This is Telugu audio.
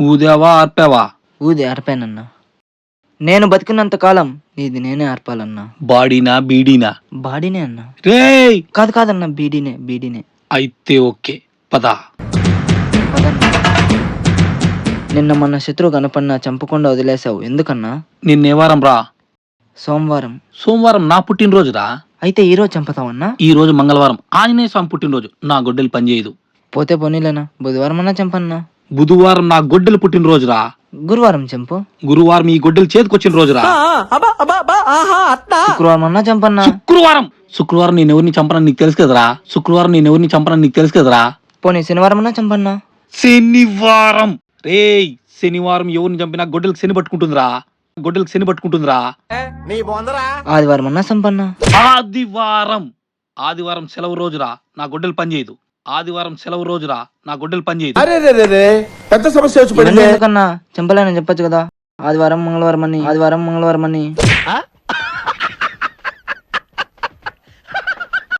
ఊదావా ఆర్పావా? ఊది ఆర్పానన్నా. నేను బతికినంత కాలం ఇది నేనే ఆర్పాలన్నా. బాడీనా బీడీనా? బాడీనే అన్నా. రేయ్ కాదన్నా, బీడీనే. అయితే ఓకే పదా. పదన్నా. నిన్న మొన్న శత్రువు కనపడినా చంపకుండా వదిలేసావు ఎందుకన్నా? నిన్నే వారం రా? సోమవారం. సోమవారం నా పుట్టినరోజురా. అయితే ఈరోజు చంపుతావన్నా? ఈ రోజు మంగళవారం, ఆంజనేయ స్వామి పుట్టినరోజు. నా గొడ్డలు పనిచేయదు. పోతే పోనీలేనా, బుధవారం అన్నా చంపన్నా. బుధవారం నా గొడ్డలు పుట్టినరోజురా. గురువారం చంపు. గురువారం ఈ గొడ్డలు చేతికొచ్చిన రోజురా. శుక్రవారం అన్నా చంపన్నా. శుక్రవారం నేను ఎవరిని చంపనని నీకు తెలుసు కదరా. పోనీ శనివారం అన్నా చంపన్నా. శనివారం. రేయ్ శనివారం ఎవరిని చంపినా గొడ్డలకు శని పట్టుకుంటుందిరా. ఆదివారం అన్నా చంపన్నా. ఆదివారం సెలవు రోజురా, నా గొడ్డలు పనిచేయదు. పెద్ద సమస్య వచ్చి పడింది. ఎందుకన్నా చంపలేనని చెప్పొచ్చు కదా. ఆదివారం మంగళవారం అని.